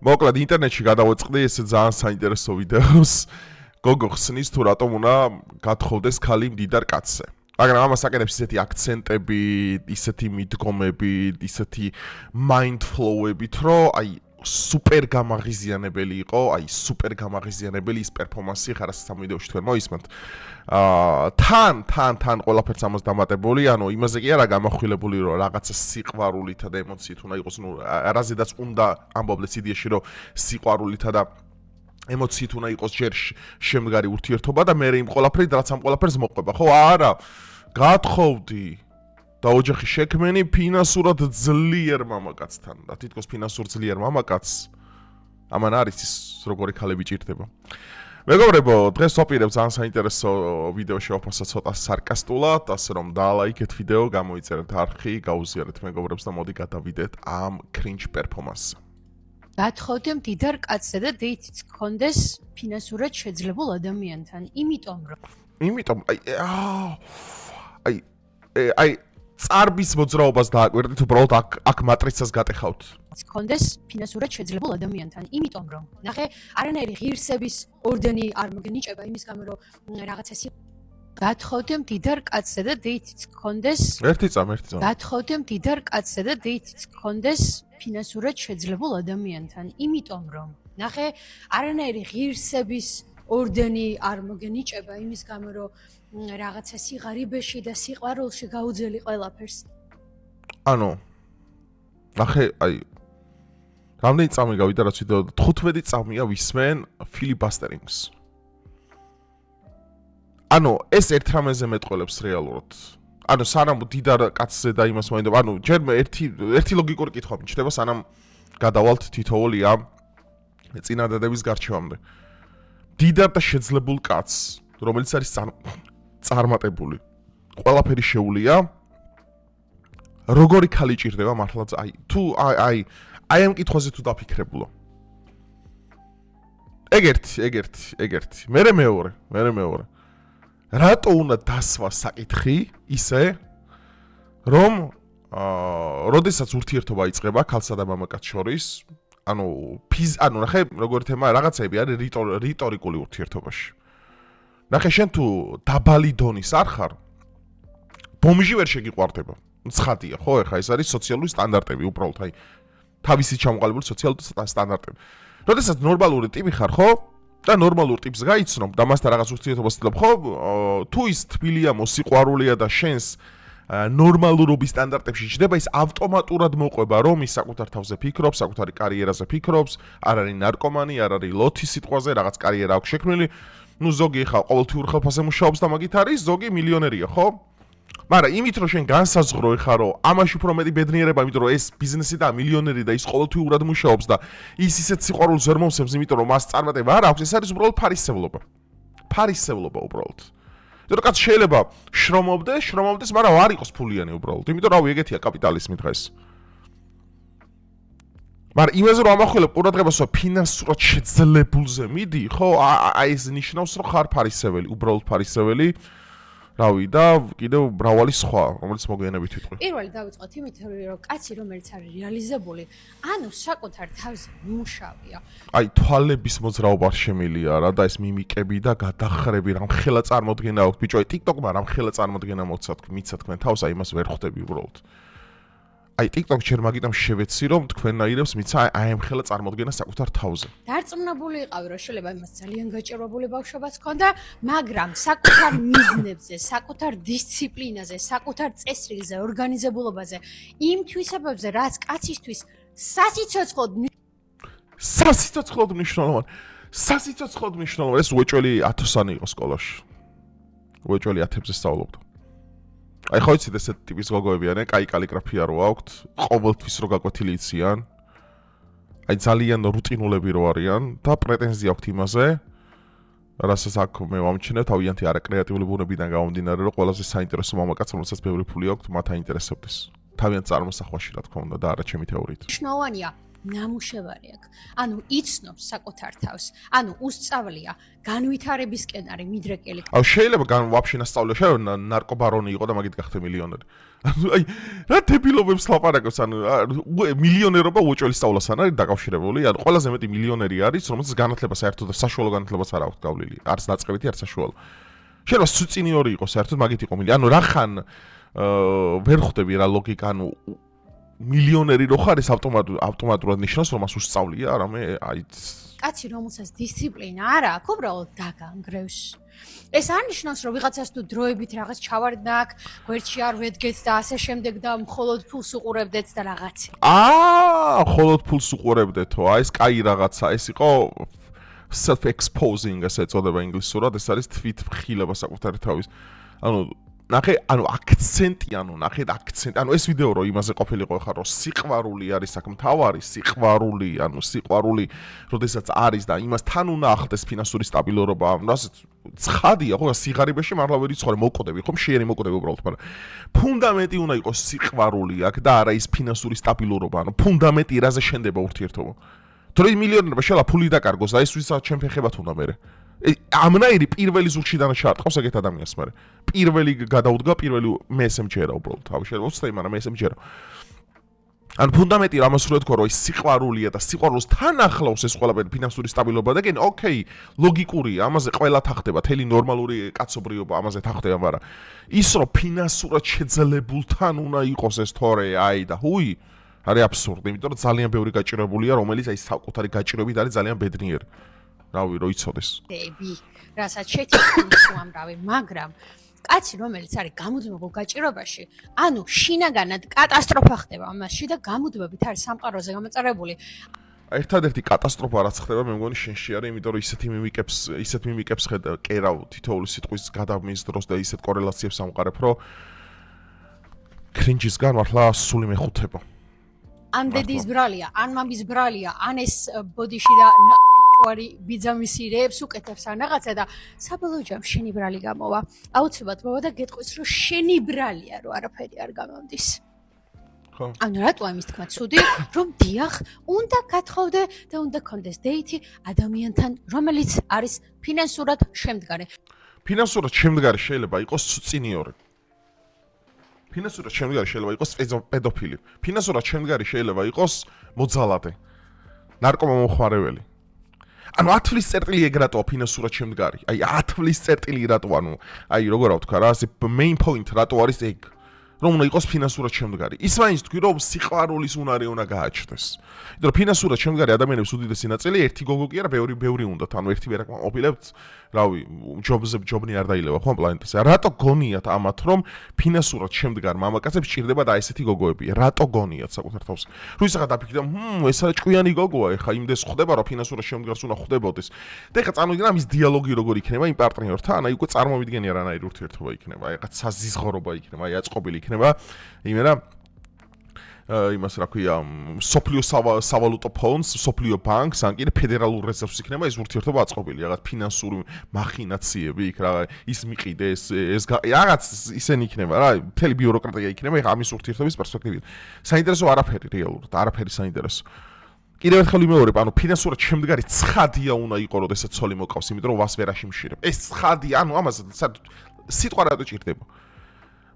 მოკლედ ინტერნეტში გადავეწყდი ესე ძალიან საინტერესო ვიდეოს. გოგო ხსნის თუ რატომ უნდა გათხოვდეს ქალი მდიდარ კაცზე. მაგრამ ამას აკეთებს ისეთი აქცენტები, ისეთი მიდგომები, ისეთი mind flow-ებით, რომ აი სუპერ გამაღიზიანებელი იყო, სუპერ გამაღიზიანებელი ის პერფორმანსი ხარასთან ამ ვიდეოში თქვენ მოისმენთ. თან ყველაფერს ამას დამატებული, ანუ იმაზე კი არა გამახვილებული, რომ რაღაცა სიყვარულითა და ემოციით უნდა იყოს, რაზედაც უნდა ამბობდეს იდეაში, რომ სიყვარულითა და ემოციით უნდა იყოს ჯერ შემდგარი ურთიერთობა და მე იმ ყველაფერით რაც ამ ყველაფერს მოყვება, ხო? არა. გათხოვდი და ოჯახი შექმენი ფინანსურად ძლიერ მამაკაცთან და თითქოს ფინანსურ ძლიერ მამაკაცს ამან არის ის როგორი ქალები ჭირდება. მეგობრებო, დღეს ვაპირებ ძალიან საინტერესო ვიდეო შევაფასო ცოტა სარკასტულად, ასე რომ დალაიქეთ ვიდეო, გამოიწერეთ არხი, გაუზიარეთ მეგობრებს და მოდი გადავიდეთ ამ cringe performance-ს. გათხოვდი მდიდარ კაცზე და დეითიც გქონდეს ფინანსურად შეძლებულ ადამიანთან, იმიტომ აი წარბის მოძრაობას დააკვირდით, უბრალოდ აქ მატრიცას გატეხავთ. გქონდეს ფინანსურად შეძლებულ ადამიანთან, იმიტომ რომ ნახე, არანაირი ღირსების ორდენი არ მოგენიჭება იმის გამო, რომ რაღაცა გათხოვდი მდიდარ კაცზე და დეითიც გქონდეს ერთი წამ. გათხოვდი მდიდარ კაცზე და დეითიც გქონდეს ფინანსურად შეძლებულ ადამიანთან, იმიტომ რომ ნახე, არანაირი ღირსების ორდენი არ მოგენიჭება იმის გამო, რომ რაღაცა სიღარიბეში და სიყვარულში გაუძელი ყველაფერს. ანუ ნახე, რამდენი წამი გავიდა რაც ვიდეო 15 წამია ვისმენ ფილიბასტერინგს. ანუ ეს ერთ რამეზე მეტყველებს რეალურად. ანუ სანამ დიდარ კაცზე და იმას მოინდა, ანუ ჯერ ერთი ლოგიკური კითხვა მიჩნდება, სანამ გადავალთ თითოეული ამ წინადადების გარჩევამდე. დიდარ და შეძლებულ კაცს, რომელიც არის წარმატებული, ყველაფერი შეუულია, როგორი ქალი ჭირდება მართლაც, თუ ამ კითხვაზე თუ დაფიქრებულო. ეგერთი, მერე მეორე. რატო უნდა დასვა საკითხი ისე, რომ როდესაც ურთიერთობა იწყება ქალსა და მამაკაცს შორის, ანუ ნახე, როგორი თემა, რაღაცები არის რიტორიკული ურთიერთობაში. ნახე, შენ თუ დაბალი დონის არ ხარ, ბომჟი ვერ შეგიყვარდება. ცხადია, ხო, ეხა ეს არის სოციალური სტანდარტები, უბრალოდ თავისი ჩამოყალიბებული სოციალური სტანდარტები. როდესაც ნორმალური ტიპი ხარ, ხო? და ნორმალურ ტიპს გაიცნობ და მასთან რაღაც ურთიერთობას ვცდილობ, ხო? თუ ის თბილია, მოსიყვარულია და შენს ნორმალურობის სტანდარტებში ჩდება, ის ავტომატურად მოყვება, რომ ის საკუთარ თავზე ფიქრობს, საკუთარი კარიერაზე ფიქრობს, არ არის ნარკომანი, არ არის ლოთი სიტყვაზე, რაღაც კარიერა აქვს შექმნილი. ნუ ზოგი ხა ყოველთვიურ ხელფასზე მუშაობს და მაგით არის, ზოგი მილიონერია, ხო? მაგრამ იმით რომ შენ განსაზღვრო ხარ, რომ ამაში უფრო მეტი ბედნიერება, იმიტომ რომ ეს ბიზნესი და მილიონერი და ის ყოველთვიურად მუშაობს და ის ისეთ სიყვარულს ვერ მომსემს, იმიტომ რომ მას წარმატება არ აქვს, ეს არის უბრალოდ ფარისევლობა. ფარისევლობა უბრალოდ. იმიტომ რომ კაც შეიძლება შრომობდეს, მაგრამ არ იყოს ფულიანი უბრალოდ. იმიტომ რომ ეგეთია კაპიტალიზმი დღეს. მაგრამ იმაზე რომ ამახვილებ ყურადღებას ფინანსურად შეძლებულზე მიდი, ხო, ეს ნიშნავს რომ ხარ ფარისეველი, უბრალოდ ფარისეველი. რავი და კიდევ მრავალი სხვა, რომელიც მოგვიანებით ვიტყვი. პირველი დავიწყოთ იმით, რომ კაცი რომელიც არის რეალიზებული, ანუ საკუთარ თავზე მუშავია. თვალების მოძრაობა შემილია რა და ეს მიმიკები და გადახრები, რამხელა წარმოდგენა აქვს ბიჭო, TikTok-მა რამხელა წარმოდგენა მიცა თქვენ თავს, იმას ვერ ხვდები უბრალოდ. TikTok ჯერ მაგიტომ შევეცი, რომ თქვენნაირებს მიცა ამხელა წარმოდგენა საკუთარ თავზე. დარწმუნებული იყავი, რომ შეიძლება იმას ძალიან გაჭირვებული ბავშვობაც ჰქონდა, მაგრამ საკუთარ მიზნებზე, საკუთარ დისციპლინაზე, საკუთარ წესრიგზე, ორგანიზებულობაზე, იმ თვისებებზე, რაც კაცისთვის სასიცოცხლოდ მნიშვნელოვანი, ეს უეჭველი 1000-ანი იყო სკოლაში. უეჭველი 1000-ზე სწავლობდა. ხო იცით ესეთ ტიპის გოგოები არიან, კაი კალიგრაფია რო აქვთ, ყოველთვის რო გაკვეთილი იციან. ძალიან რუტინულები რო არიან და პრეტენზია აქვთ იმაზე, რასაც აქ მე ვამჩნევ, თავიანთი არაკრეატიული ბუნებიდან გამომდინარე, რომ ყველაზე საინტერესო მამაკაც, რომელსაც ბევრი ფული აქვთ, მათ აინტერესებდეს. თავიანთ წარმოსახვაში, რა თქმა უნდა, და არა ჩემი თეორიით. მნიშვნელოვანია ნამუშევარი აქვს. ანუ იცნობს საკუთარ თავს. ანუ უსწავლია განვითარებისკენ არის მიდრეკილი. აუ შეიძლება ვაფშე ნასწავლია შეიძლება ნარკობარონი იყო და მაგით გახდე მილიონერი. ანუ აი რა დებილობებს ლაპარაკობს ანუ მილიონერობა უეჭველი სწავლასთან არის დაკავშირებული. ანუ ყველაზე მეტი მილიონერი არის რომელსაც განათლება საერთოდ საშუალო განათლებაც არ აქვს გავლილი. არც დაწყებითი არც საშუალო. შეიძლება სუწინიორი იყოს საერთოდ მაგით იყო მილი. ანუ რახან ვერ ხვდები რა ლოგიკა ანუ მილიონერი რო ხარ ეს ავტომატურად ნიშნავს რომ მას უსწავლია არამე აი კაცი რომელსაც დისციპლინა არ აქვს უბრალოდ დაგანგრევს. ეს არ ნიშნავს რომ ვიღაცას თუ დროებით რაღაც ჩავარდნა აქ გვერდში არ ვედგეთ და ასე შემდეგ და მხოლოდ ფულს უყურებდეთ და რაღაცა. მხოლოდ ფულს უყურებდეთო აი ეს კაი რაღაცა ეს იყო self exposing ასე ეწოდება ინგლისურად ეს არის თვითმხილება საკუთარი თავის ანუ ნახე ანუ აქცენტი ანუ ეს ვიდეო რო იმაზე ყოფილიყო ხარ რომ სიყვარული არის აქ მთავარი სიყვარული ანუ სიყვარული როდესაც არის და იმასთან უნდა ახდეს ფინანსური სტაბილურობა ანუ ასე ცხადია ხო სიღარიბეში მართლა ვერ იცხოვრე მოკვდები ხომ შეერი მოკვდები უბრალოდ მაგრამ ფუნდამენტი უნდა იყოს სიყვარული აქ და არა ის ფინანსური სტაბილურობა ანუ ფუნდამენტი რაზე შენდება ურთიერთობა თორე მილიონერმა შელა ფული დაკარგოს და ეს ვისაც ჩემ ფეხებად უნდა მე ამნაირი პირველი ზურგში დანაშაარტყავს ეგეთ ადამიანს მე პირველი გადაუდგა პირველი მე ესე მჯერა უბრალოდ თავი შეიძლება უცდაი მაგრამ მე ესე მჯერა ან ფუნდამენტი რამას რო თქვა რომ ის სიყვარულია და სიყვარულს თან ახლავს ეს ყველაფერი ფინანსური სტაბილურობა და კენ ოკეი ლოგიკურია ამაზე ყველა თახდება თელი ნორმალური კაცობრიობა ამაზე თახდება მაგრამ ის რომ ფინანსურად შეძლებულთან უნდა იყოს ეს თორე აი და ჰუი არის აბსურდი იმიტომ რომ ძალიან ბევრი გაჭირებულია რომელიც აი საკუთარი გაჭირებით არის ძალიან ბედნიერი რავი რო იცოდეს დები რასაც შეთანხმების უამრავი მაგრამ კაცი რომელიც არის გამუდმებულ გაჭირობაში ანუ შინაგანად კატასტროფა ხდება ამაში და გამუდმებით არის სამყაროზე გამოწარებული ერთადერთი კატასტროფა რაც ხდება მე მგონი შენში არის იმიტომ რომ ისეთ მიმიკებს კერავ თითოეული სიტყვის გადამის დროს და ისეთ კორელაციებს ამყარებ რომ კრინჯისგან მართლა სული მეხუთება ან დედის ბრალია ან მამის ბრალია ან ეს ბოდიში და ვარი ბიძამისირებს უკეთებს ან რაღაცა და საბოლოო ჯამში შენი ბრალი გამოვა. აუცილებლად მოვა და გეტყვის რომ შენი ბრალია რომ არაფერი არ გამომდის. ხო. ანუ რატო ამის თქმა ცუდი რომ დიახ უნდა გათხოვდე და უნდა კონდეს დეითი ადამიანთან რომელიც არის ფინანსურად შემდგარი. ფინანსურად შემდგარი შეიძლება იყოს სუწინიორი. ფინანსურად შემდგარი შეიძლება იყოს პედოფილი. ფინანსურად შემდგარი შეიძლება იყოს მოძალადე. ნარკომომხმარებელი. ანუ 10 წლის წერტილი ეგ რატოა ფინანსურად შემდგარი? აი 10 წლის წერტილი რატო ანუ აი როგორ ვთქვა რა, ასე main point რატო არის ეგ? რომ უნდა იყოს ფინანსურად შემდგარი. ის მაინც თქვი რომ სიყვარულის უნარი უნდა გააჩნდეს. იმიტომ რომ ფინანსურად შემდგარი ადამიანების უდიდესი ნაწილი ერთი გოგო კი არა, ბევრი უნდათ. ანუ ერთი ვერ აკმაყოფილებთ, რავი, ჯობნი არ დაილევა ხო პლანეტაზე. რატო გონიათ ამათ რომ ფინანსურად შემდგარ მამაკაცებს ჭირდება და ესეთი გოგოები? რატო გონიათ საკუთარ თავს? რო ისაღა დაფიქრდა, ეს არა ჭკვიანი გოგოა, ეხა იმდეს ხდება რომ ფინანსურად შემდგარს უნდა ხვდებოდეს. და ეხა წარმოვიდგინე ამის დიალოგი როგორ იქნება იმ პარტნიორთან, აი უკვე წარმოვიდგენია რანაირი ურთიერთობა იქნება, აი რაღაც საზიზღორობა იქნება, აი აწყობილი იქნება იმენა იმას რა ქვია სოფლიო სავალუტო ფონდს, სოფლიო ბანკს, ან კიდე ფედერალურ რეზერვს იქნება ეს ურთიერთობა აწყობილი, რაღაც ფინანსური მახინაციები იქ რა ის მიყიდეს ეს რაღაც ისენი იქნება რა, მთელი ბიუროკრატია იქნება ეხა ამის ურთიერთობის პერსპექტივით. საინტერესო არაფერი რეალურად, არაფერი საინტერესო. კიდევ ერთხელ ვიმეორებ, ანუ ფინანსურად შემდგარი ცხადია უნდა იყოს, როდესაც ცოლი მოკავს, იმიტომ რომ ვას ვერ აშიმშირებ. ეს ცხადია, ანუ ამაზე სიტყვა რატო ჭირდება?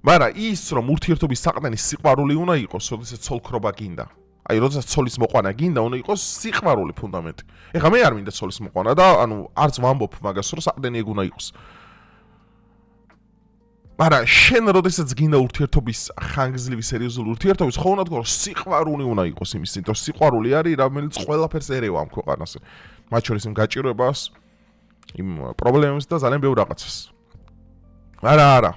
მაგრამ ის რომ ურთიერთობის საყრდენი სიყვარული უნდა იყოს, როდესაც ცოლქრობა გინდა. აი, როდესაც ცოლის მოყვანა გინდა, უნდა იყოს სიყვარული ფუნდამენტი. ეხლა მე არ მინდა ცოლის მოყვანა და ანუ არც ვამბობ მაგას, რომ საყრდენი ეგ უნდა იყოს. მაგრამ შენ როდესაც გინდა ურთიერთობის ხანგრძლივი სერიოზული ურთიერთობის, ხო უნდა თქვა, რომ სიყვარული უნდა იყოს იმის, იმიტომ რომ სიყვარული არის, რომელიც ყველაფერს ერევა ამ ქვეყანას. მათ შორის იმ გაჭირვებას, იმ პრობლემებს და ძალიან ბევრ რაღაცას. არა.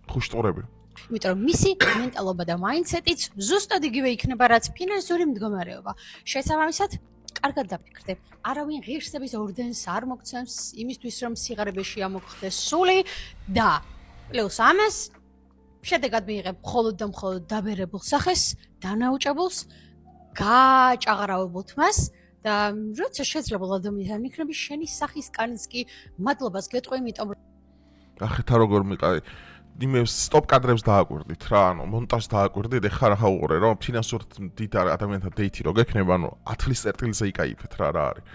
ხუშტურები. იმიტომ რომ მისი მენტალობა და მაინდსეტიც ზუსტად იგივე იქნება, რაც ფინანსური მდგომარეობა. შესაბამისად, კარგად დაფიქრდე. არავინ ღირსების ორდენს არ მოგცემს იმისთვის, რომ სიღარიბეში ამოგხდეს სული და პლუს ამას შედეგად მიიღებ მხოლოდ და მხოლოდ დაბერებულ სახეს, დანაუჭებულს, გააჭაღრავებულ თმას და როცა შეძლებულ ადამიანთან იქნები შენი სახის კანიც კი მადლობას გეტყვი, იმიტომ ახეთა როგორ მიყავი იმე სტოპ კადრებს დააკვირდით რა, ანუ მონტაჟს დააკვირდით, ეხლა რა ხაუყურე, რომ ფინანსურად დიდ ადამიანთან დეითი რო გექნება, ანუ 10 წლის წერტილზე იკაიფეთ რა არის.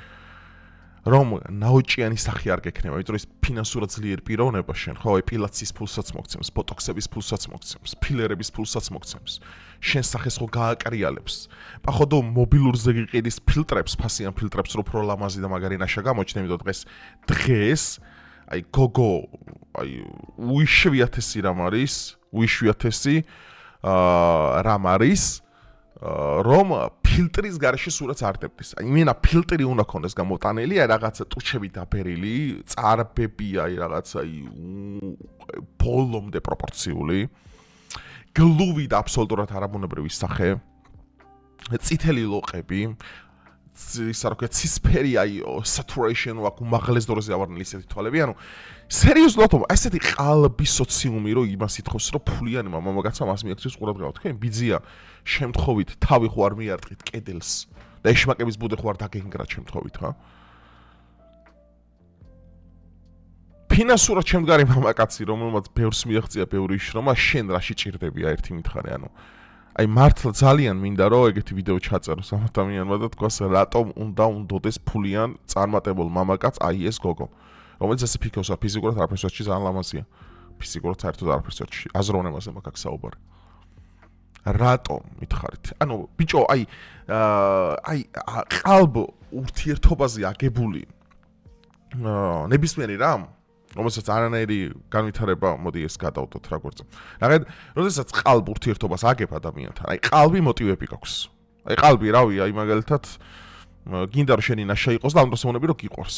რომ ნაოჭიანი სახი არ გექნება, იმიტომ რომ ის ფინანსურად ძლიერ პიროვნება შენ, ხო, ეპილაციის ფულსაც მოგცემს, ბოტოქსების ფულსაც მოგცემს, ფილერების ფულსაც მოგცემს. შენ სახეს ხო გააკრიალებს. პაходო მობილურზე გიყიდის ფილტრებს, ფასიან ფილტრებს, რო უფრო ლამაზი და მაგარი ნაშა გამოჩნდა, იმიტომ დღეს აი გოგო, აი უიშვიათესი რამ არის, უიშვიათესი რამ არის, რომ ფილტრის garaში სურათს არდებდეს. აი მენა ფილტრი უნდა ქონდეს გამოტანილი, აი რაღაცა ტუჩები დაბერილი, წარბები, აი რაღაცა აი ბოლომდე პროპორციული. გლუვი და აბსოლუტურად არამონებრივი სახე. წითელი ლოყები, ისა რა ქვია, ცისფერი აი saturation ვაკ უმაღლეს დონეზე ავარდნილი ისეთი თვალები, ანუ სერიოზულად ესეთი ყალბი სოციუმი რო იმას ითხოვს, რომ ფულიანმა მამაკაცმა მას მიაქციოს ყურადღება. თქვენ ბიძია შემთხვევით თავი ხო არ მიარტყით კედელს და ეშმაკების ბუდე ხო არ დაგენგრათ შემთხვევით, ხა? ფინანსურად შემდგარი მამაკაცი, რომელმაც ბევრს მიაღწია ბევრი შრომა, შენ რაში ჭირდებია ერთი მითხარე, ანუ აი მართლა ძალიან მინდა რომ ეგეთი ვიდეო ჩაწეროს ამ ადამიანმა და თქვას რატომ უნდა უნდოდეს ფულიან წარმატებულ მამაკაც აი ეს გოგო, რომელიც ესე ფიქრობს, რომ ფიზიკურად არაფერს ვერჩი ძალიან ლამაზია. ფიზიკურად საერთოდ არაფერს ვერჩი. აზროვნებაზე მაგ საუბარი. რატომ მითხარით? ანუ ბიჭო, აი ყალბ ურთიერთობაზე აგებული ნებისმიერი რამ, რომელსაც არანაირი განვითარება მოდი ეს გადავდოთ რაღაცა. რაგან, როდესაც ყალბ ურთიერთობას აგებ ადამიანთან, აი ყალბი მოტივები გაქვს. აი ყალბი, რავი, აი მაგალითად გინდა რომ შენი ნაშა იყოს და ამ დროს მონები რომ გიყვარს.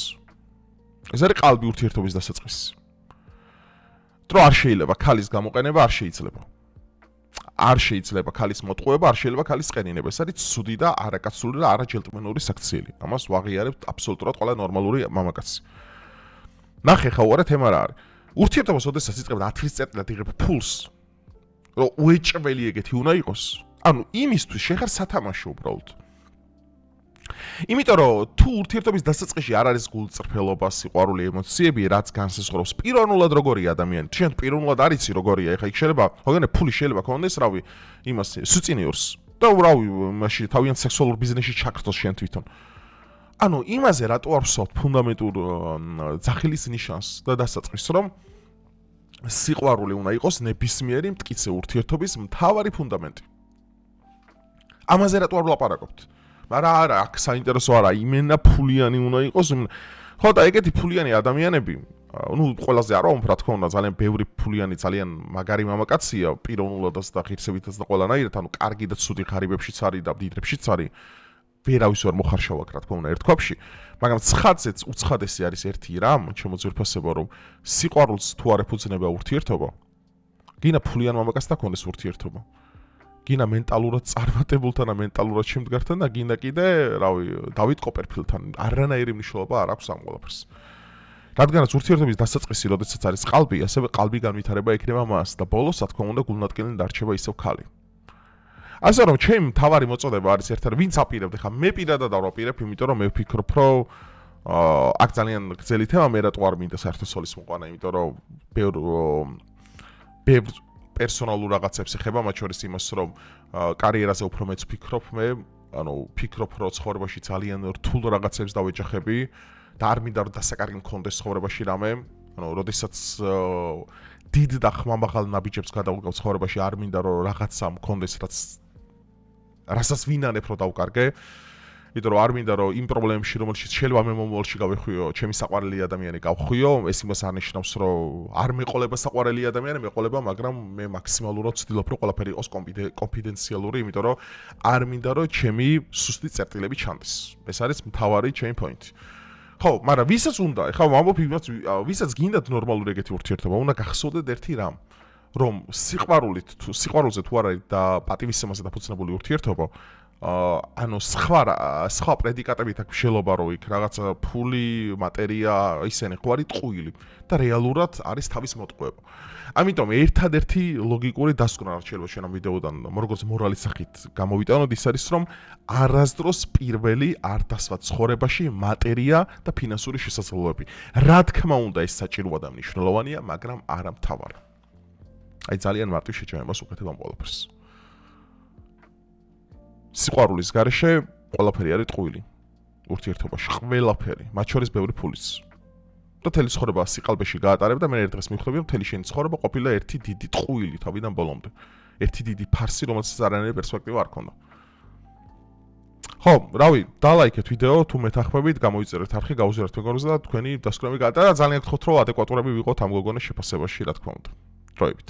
ეს არის ყალბი ურთიერთობის დასაწყისი. დრო არ შეიძლება ქალის გამოყენება, არ შეიძლება. არ შეიძლება ქალის მოტყუება, არ შეიძლება ქალის ყენინება. ეს არის ცუდი და არაკაცული და არაჯელტმენური საქციელი. ამას ვაღიარებთ აბსოლუტურად ყველა ნორმალური მამაკაცი. ნახე ხა უარა თემა რა არის. ურთიერთობას ოდესაც იწყებ 10 წლის წერტილად იღებ ფულს, რომ უეჭველი ეგეთი უნდა იყოს. ანუ იმისთვის შენ ხარ სათამაშო უბრალოდ. იმიტომ რომ თუ ურთიერთობის დასაწყისში არ არის გულწრფელობა, სიყვარული, ემოციები, რაც განსაზღვრავს პიროვნულად როგორია ადამიანი. შენ პიროვნულად არიცი როგორია, ეხა იქ შეიძლება, hogyანე ფული შეიძლება ქონდეს, რავი, იმას სუწინიორს. და რავი, მაშინ თავიანთ სექსუალურ ბიზნესში ჩაქრთოს შენ თვითონ. ანუ იმაზე რატო არ ვსვათ ფუნდამენტურ ძახილის ნიშანს და დასაწყისს, რომ სიყვარული უნდა იყოს ნებისმიერი მტკიცე ურთიერთობის მთავარი ფუნდამენტი. ამაზე რატო არ ვლაპარაკობთ? მაგრამ არა, აქ საინტერესო არა, იმენა ფულიანი უნდა იყოს. ხო და ეგეთი ფულიანი ადამიანები, ну, ყველაზე არა, რა თქმა უნდა, ძალიან ბევრი ფულიანი, ძალიან მაგარი მამაკაცია, პიროვნულადაც და ღირსებითაც და ყველანაირად, ანუ კარგი და ცუდი ღარიბებშიც არის და დიდრებშიც არის. ვერავის ვერ მოხარშავ აქ, რა თქმა უნდა, ერთ ქვაბში, მაგრამ ცხადზეც უცხადესი არის ერთი რამ, ჩემო ძვირფასება, რომ სიყვარულს თუ არ ეფუძნება ურთიერთობა, გინა ფულიან მამაკაცთან კონდეს ურთიერთობა. გინა მენტალურად წარმატებულთან და მენტალურად შემდგართან და გინა კიდე, რავი, დავით კოპერფილდთან არანაირი მნიშვნელობა არ აქვს ამ ყველაფერს. რადგანაც ურთიერთობის დასაწყისი, როდესაც არის ყალბი, ასევე ყალბი განვითარება ექნება მას და ბოლოს, რა თქმა უნდა, გულნადგენი დარჩება ისევ ქალი. ასე რომ ჩემი მთავარი მოწოდება არის ერთ-ერთი, ვინც აპირებთ, ხა მე პირადად არ ვაპირებ, იმიტომ რომ მე ვფიქრობ, რომ აქ ძალიან გრძელი თემა, მე რატო არ მინდა საერთოდ სოლის მოყვანა, იმიტომ რომ ბევრ პერსონალურ რაღაცებს ეხება, მათ შორის იმას, რომ კარიერაზე უფრო მეც ვფიქრობ, მე, ანუ ვფიქრობ, რომ ცხოვრებაში ძალიან რთულ რაღაცებს დავეჯახები და არ მინდა რომ დასაკარგი მქონდეს ცხოვრებაში რამე, ანუ როდესაც დიდ და ხმამაღალ ნაბიჯებს გადავდგავ ცხოვრებაში, არ მინდა რომ რაღაცა მქონდეს, რასაც ვინანებ რომ დავკარგე. იმიტომ რომ არ მინდა რომ იმ პრობლემებში, რომელშიც შეიძლება მე მომავალში გავეხვიო, ჩემი საყვარელი ადამიანი გავხვიო, ეს იმას არ ნიშნავს, რომ არ მეყოლება საყვარელი ადამიანი, მეყოლება, მაგრამ მე მაქსიმალურად ვცდილობ, რომ ყველაფერი იყოს კონფიდენციალური, იმიტომ რომ არ მინდა რომ ჩემი სუსტი წერტილები ჩანდეს. ეს არის მთავარი ჩემი პოინტი. ხო, მაგრამ ვისაც უნდა, ეხლა ვამბობ იმას, ვისაც გინდათ ნორმალური ეგეთი ურთიერთობა, უნდა გახსოვდეთ ერთი რამ, რომ სიყვარულზე თუ არ არის და პატივისცემაზე დაფუძნებული ურთიერთობა, ანუ სხვა პრედიკატებით აქვს შეიძლება რომ იქ რაღაცა ფული, მატერია, ისინი ხო არის ტყუილი და რეალურად არის თავის მოტყუება. ამიტომ ერთადერთი ლოგიკური დასკვნა რაც შეიძლება ჩვენ ამ ვიდეოდან როგორც მორალის სახით გამოვიტანოთ, ის არის რომ არასდროს პირველი არ დასვა ცხოვრებაში მატერია და ფინანსური შესაძლებლობები. რა თქმა უნდა ეს საჭიროა და მნიშვნელოვანია, მაგრამ არა მთავარი. აი ძალიან მარტივ შეჩემებას უკეთებ ამ ყველაფერს. სიყვარულის გარეშე ყველაფერი არის ტყუილი. ურთიერთობაში ყველაფერი, მათ შორის ბევრი ფულიც. და თელი ცხოვრება სიყალბეში გაატარებ და მე ერთ დღეს მივხვდები, რომ თელი შენი ცხოვრება ყოფილა ერთი დიდი ტყუილი თავიდან ბოლომდე. ერთი დიდი ფარსი, რომელსაც არანაირი პერსპექტივა არ ქონდა. ხო, რავი, დალაიქეთ ვიდეო, თუ მეთანხმებით, გამოიწერეთ არხი, გაუზიარეთ მეგობრებს და თქვენი დასკვნები გაატარა და ძალიან გთხოვთ, რომ ადეკვატურები ვიყოთ ამ გოგონას შეფასებაში, რა თქმა უნდა. დროებით.